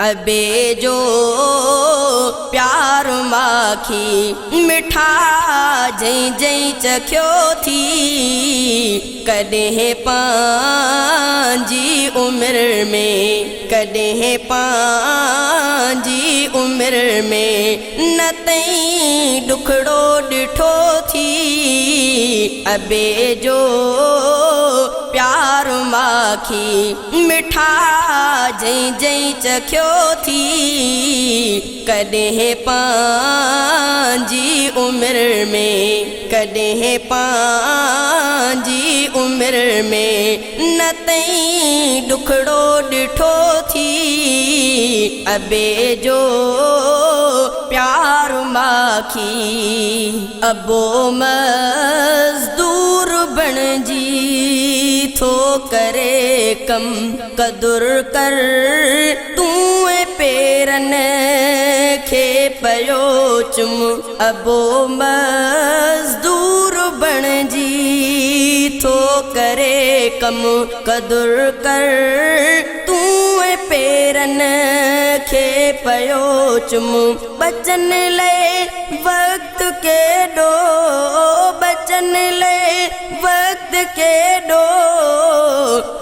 अबे जो प्यार माखी मिठा जई जई चख्यो थी कॾहिं पंहिंजी उम्र में कॾहिं पंहिंजी उम्र में न तई ॾुखड़ो ॾिठो थी। अबे जो प्यार माखी मिठा जई जई चख्यो थी कॾहिं पंहिंजी उम्र में कॾहिं पंहिंजी उम्र में न तई ॾुखड़ो ॾिठो थी। अबे जो प्यार माखी अबो मज़दूर बणजी थो करे कम कदुर कर तूं पेरनि खे पयो चुम। अबो मज़दूर बणजी थो करे कम कदुर कर तूं पेरनि खे पयो चुम। बचन ले वक्त केॾो बचन ले वक्त केॾो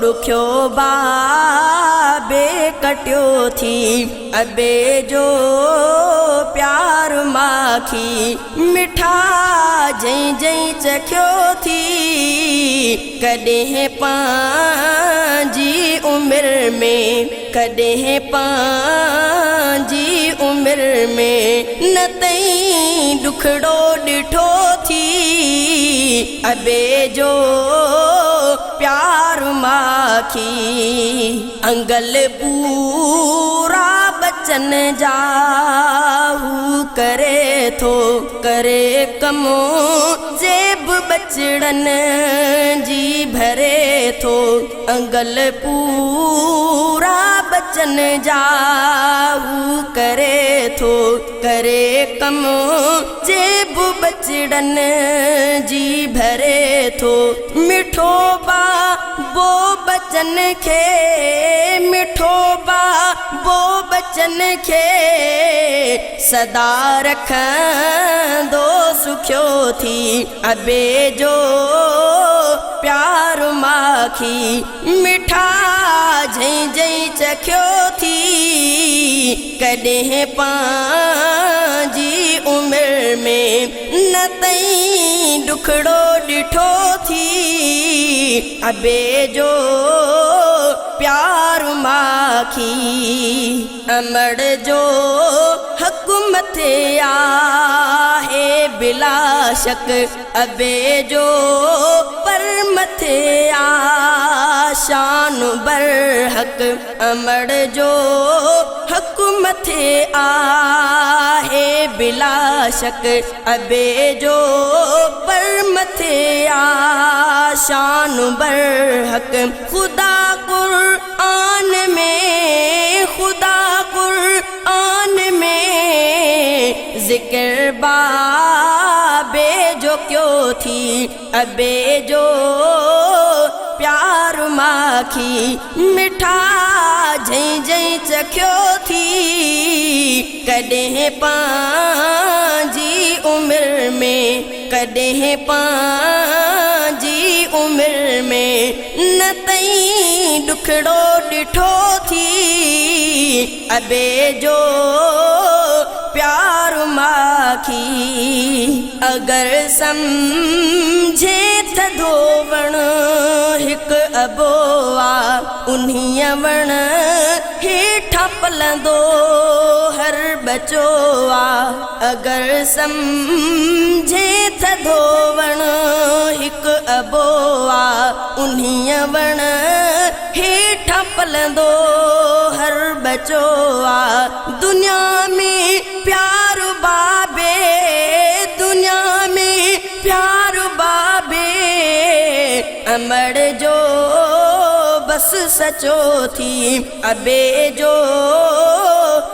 ॾुखियो बाबे कटियो थी। अबे जो प्यार माखी मिठा जई जई चख्यो थी कॾहिं पंहिंजी उम्र में कॾहिं पंहिंजी उम्र में न तई ॾुखड़ो ॾिठो थी। अबे जो प्यार माखी अंगल पूरा बचन जाहू करे थो करे कमो जेब बचड़न जी भरे थो। अंगल पूरा बचन जाहू करे थो करे कमो जेब बचड़न जी भरे थो। मिठो बा बो बचन खे मिठो बा बो बचन खे सदा रखंदो सुखियो थी। अबे जो प्यार माखी मिठा जई जई चख्यो थी कॾहिं पंहिंजी उम्र में न तई ॾुखड़ो ॾिठो थी। अबे जो प्यार माखी अमड़ जो हक़ मथे आहे बिला शक। अबे जो पर मथे शान बरहक। अमड़ जो हक़ मथे आहे बिला शक। अबे जो पर मथे शान बरहक। खुदा कुरान में खुदा कुरान में जिक्र बाबे जो क्यों थी। अबे जो प्यार माखी मिठा जई जई चख्यो थी कॾहिं पंहिंजी उम्र में कॾहिं पंहिंजी उम्र में न तई ॾुखड़ो ॾिठो थी। अबे जो प्यार माखी अगर समझे थधो वण हिकु अबो आ उन्हीअ वण हेठां पलंदो हर बचो आ। अगर समझे थधो वण हिकु अबो आ उन्हीअ वण हेठां पलंदो हर बचो आ। दुनिया में प्यार बाबे दुनिया में प्यार बाबे अमड़ जो बस सचो थी। अबे जो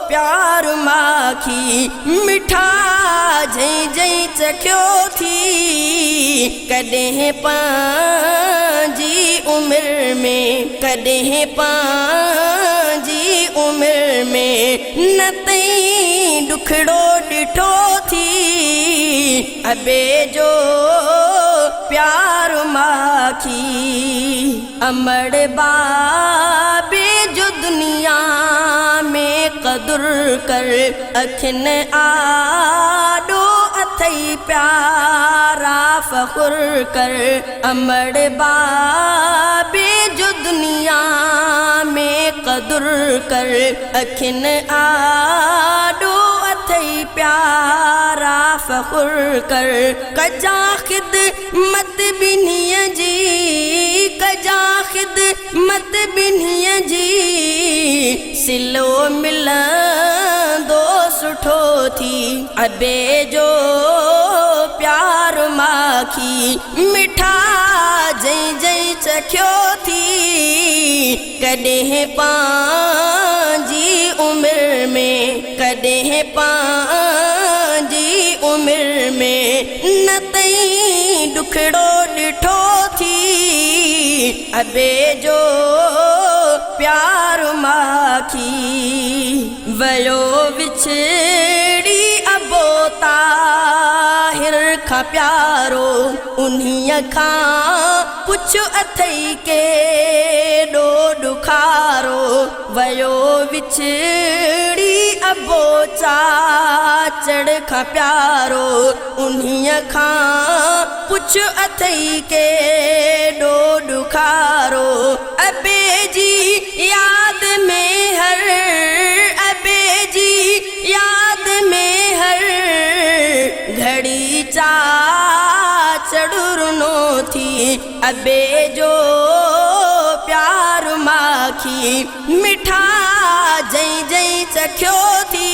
प्यार माखी मिठा जई जई चख्यो थी कॾहिं पंहिंजी उम्र में कॾहिं पंहिंजी उम्र में न तई ॾुखड़ो ॾिठो थी अबे जो प्यार माखी अमड़ बाबे जो दुनिया में कदुर कर अखिन आडो अथई प्यारा फखुर कर अमड़ बाबे जो दुनिया में कदुर कर अखिन आडो अथई प्यारा फखुर कर कजा खिदमत बिन्हीअ जी कजा खिदमत बिन्हीअ जी सिलो मिलंदो सुठो थी अबे जो प्यार माखी मिठा जई जई चखियो थी कॾहिं पंहिंजी उमिरि में कॾहिं पंहिंजी उमिरि में न तई ॾुखड़ो ॾिठो थी अबे जो प्यार माखी वयो विछड़ी अबो ताहिर खां प्यारो उन्हीअ खां पुछ अथई केॾो ॾुखारो वयो विछड़ी अबो चाचड़ खां प्यारो उन्हीअ खां पुछ अथई केॾो ॾुखारो अबे जी याद में हर अबे जी याद में हर घड़ी चाचड़ रुनो थी अबे जो प्यार माखी मिठा जई जई चखियो थी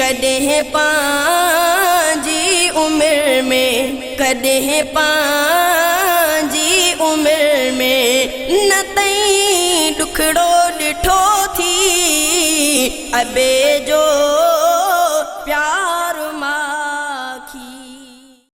कॾहिं पंहिंजी उमिरि में कॾहिं पंहिंजी उमिरि में न तई ॾुखड़ो ॾिठो थी अबे जो प्यार